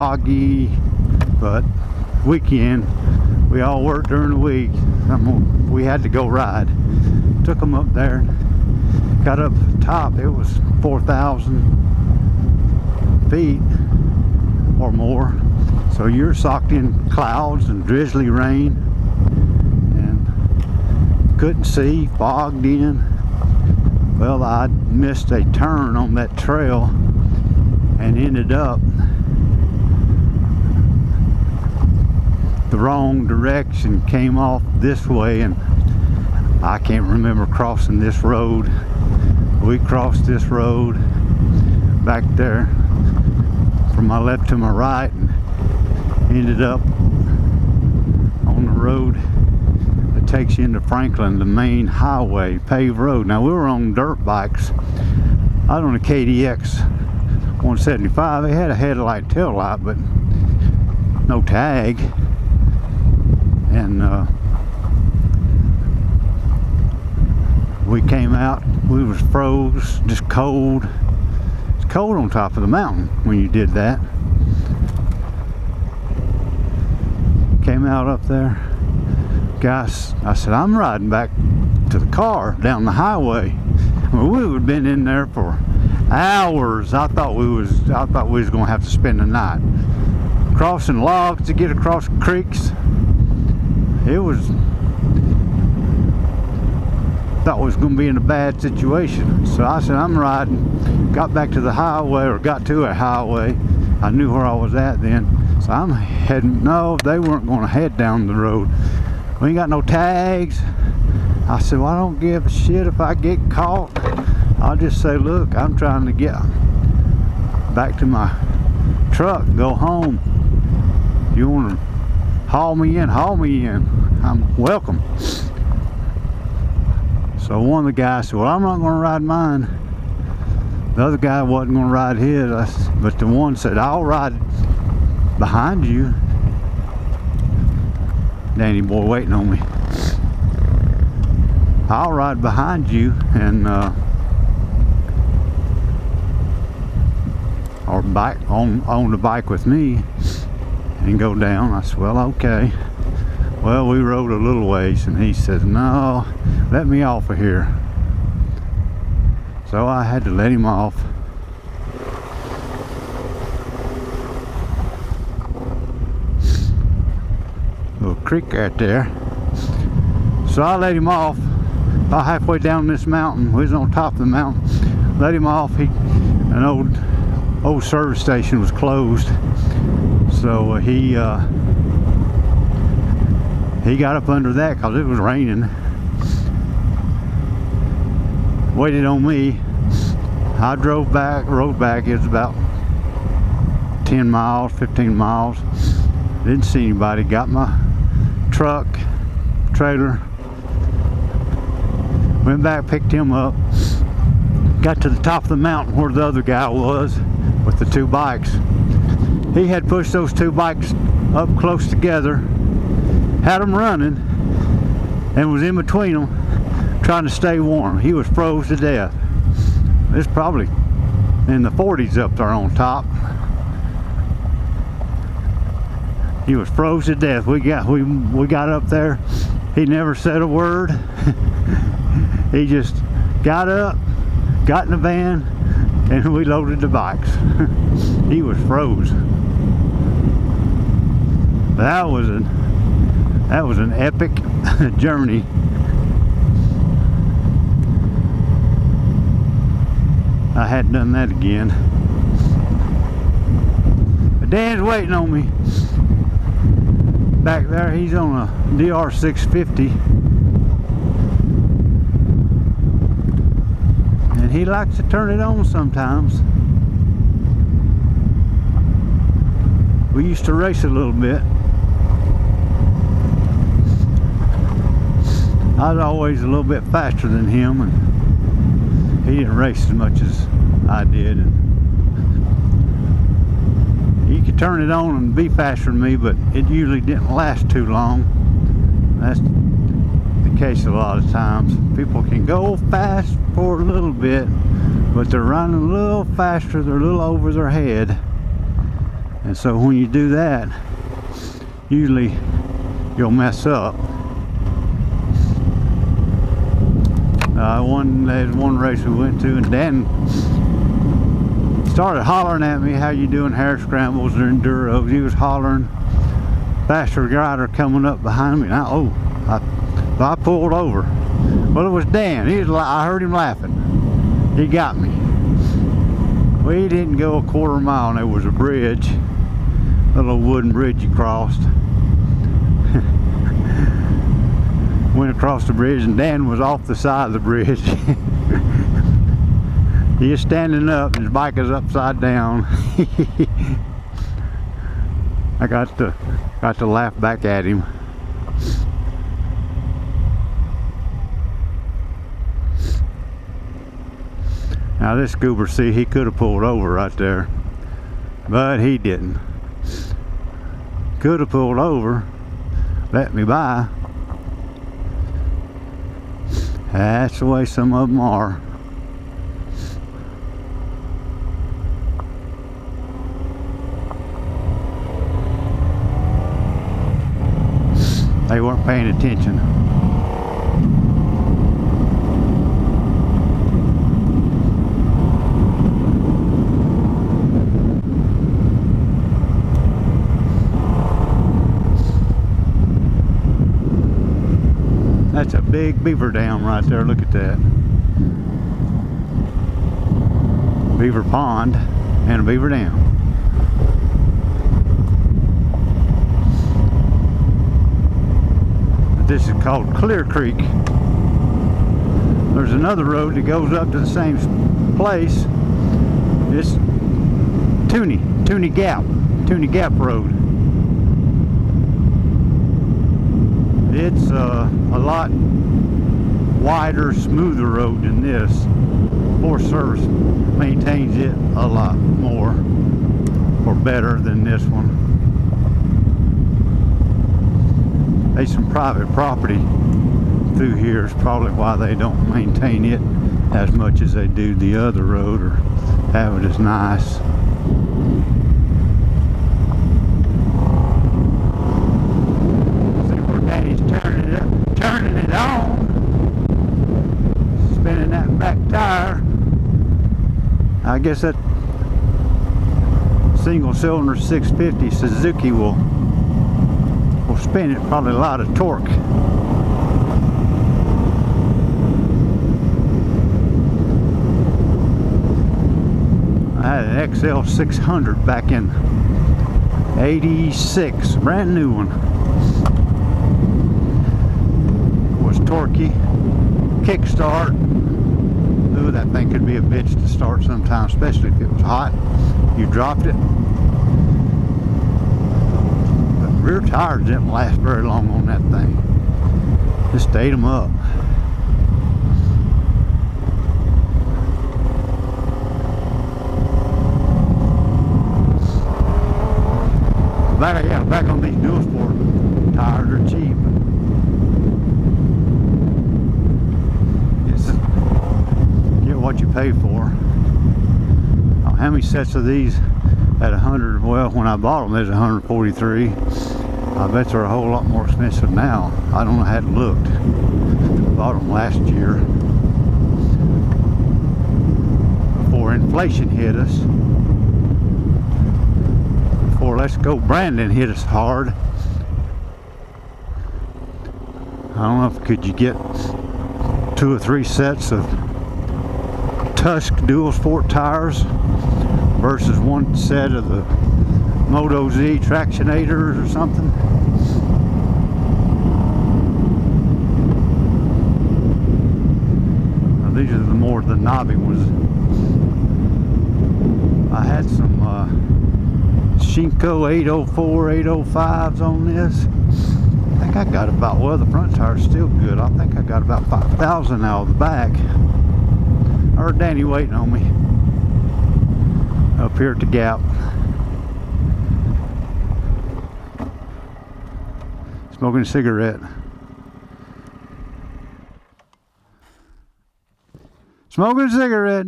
foggy, but weekend. We all worked during the week. We had to go ride. Took them up there. Got up to the top. It was 4,000 feet or more. So you're socked in clouds and drizzly rain. And couldn't see, fogged in. Well, I missed a turn on that trail and ended up the wrong direction, came off this way, and I can't remember crossing this road. We crossed this road back there from my left to my right and ended up on the road that takes you into Franklin, the main highway, paved road. Now we were on dirt bikes. I was on a KDX 175. They had a headlight tail light, but no tag. And we came out, we was froze, just cold. It's cold on top of the mountain when you did that. Came out up there. Guys, I said, I'm riding back to the car down the highway. I mean, we would have been in there for hours. I thought we was gonna have to spend the night. Crossing logs to get across creeks. It was, thought we was going to be in a bad situation. So I said, I'm riding. Got back to the highway, or got to a highway. I knew where I was at then. So I'm heading, no, they weren't going to head down the road. We ain't got no tags. I said, well, I don't give a shit if I get caught. I'll just say, look, I'm trying to get back to my truck, go home. You want to haul me in, I'm welcome. So one of the guys said, well, I'm not going to ride mine. The other guy wasn't going to ride his, but the one said, I'll ride behind you. Danny boy waiting on me. I'll ride behind you and or bike on the bike with me and go down. I said, well, okay. Well, we rode a little ways and he says, no, let me off of here. So I had to let him off. Little creek right there. So I let him off. About halfway down this mountain, we was on top of the mountain. Let him off. An old service station was closed. So he got up under that because it was raining. Waited on me. I rode back. It was about 10 miles, 15 miles. Didn't see anybody. Got my truck, trailer. Went back, picked him up. Got to the top of the mountain where the other guy was with the two bikes. He had pushed those two bikes up close together, had them running, and was in between them trying to stay warm. He was froze to death. It's probably in the 40s up there on top. He was froze to death. We got up there. He never said a word. He just got up, got in the van, and we loaded the bikes. He was froze. That was an epic journey. I hadn't done that again. But Dan's waiting on me back there. He's on a DR 650, and he likes to turn it on sometimes. We used to race a little bit. I was always a little bit faster than him, and he didn't race as much as I did. And he could turn it on and be faster than me, but it usually didn't last too long. That's the case a lot of times. People can go fast for a little bit, but they're running a little faster, they're a little over their head, And so when you do that, usually you'll mess up. There's one race we went to, and Dan started hollering at me, "How you doing hare scrambles or enduros?" He was hollering. Faster rider coming up behind me, and I pulled over. Well, it was Dan. I heard him laughing. He got me. We didn't go a quarter mile, and there was a bridge, a little wooden bridge you crossed. Went across the bridge, and Dan was off the side of the bridge. He is standing up, and his bike is upside down. I got to laugh back at him. Now this goober, see, he could have pulled over right there, but he didn't. Could have pulled over, let me by. That's the way some of them are. They weren't paying attention. That's a big beaver dam right there. Look at that. Beaver pond and a beaver dam. This is called Clear Creek. There's another road that goes up to the same place. It's Toonie Gap Road. It's a lot wider, smoother road than this. Forest Service maintains it a lot more, or better than this one. There's some private property through here. Is probably why they don't maintain it as much as they do the other road, or have it as nice. See where Daddy's turning it on, spinning that back tire. I guess that single cylinder 650 Suzuki will spin it, probably a lot of torque. I had an XL 600 back in '86, brand new one. Was torquey, kickstart. Ooh, that thing could be a bitch to start sometimes, especially if it was hot. You dropped it. Rear tires didn't last very long on that thing. Just ate them up. Back on these dual sport tires are cheap. Get what you pay for. How many sets of these at 100? Well, when I bought them, there's 143. I bet they're a whole lot more expensive now. I don't know, I hadn't looked. Bought them last year before inflation hit us. Before Let's Go Brandon hit us hard. I don't know if could you get 2 or 3 sets of Tusk dual sport tires versus 1 set of the Moto Z Tractionators or something. Now these are the knobby ones. I had some Shinko 804, 805s on this. I think I got about, well, the front tire's still good. I think I got about 5,000 out of the back. I heard Danny waiting on me up here at the Gap. Smoking a cigarette. Smoking a cigarette.